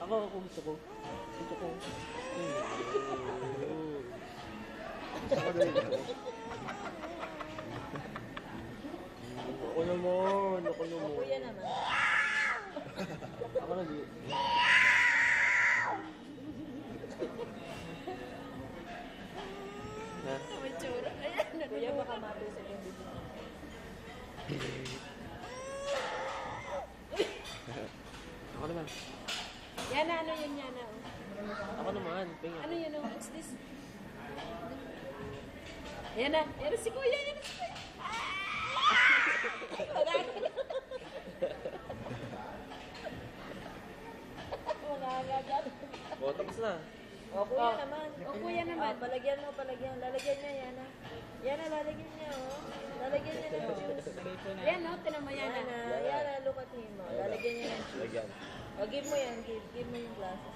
Ako gusto ko. Gusto ko. Ako na rin. Ako naman. Ako naman. Kuya naman. Ako na rin. Ha? May tsura. Kuya, baka matusok yung bibig. Ako naman. Yana, ano yun, Yana? Ako naman. Pinga. Ano yun? What's this? Yana, Yana si Kuya, Yana si Kuya. Wala nga dyan. O, tapos na. O, Kuya naman. O, Kuya naman. Palagyan mo, palagyan. Lalagyan niya, Yana. Yana, lalagyan niya, oh. Lalagyan niya ng juice. Yan, oh. Tinan mo, Yana. Yana, look at him, oh. Lalagyan niya ng juice. Lagyan. O, give mo yan. Give mo yung glasses.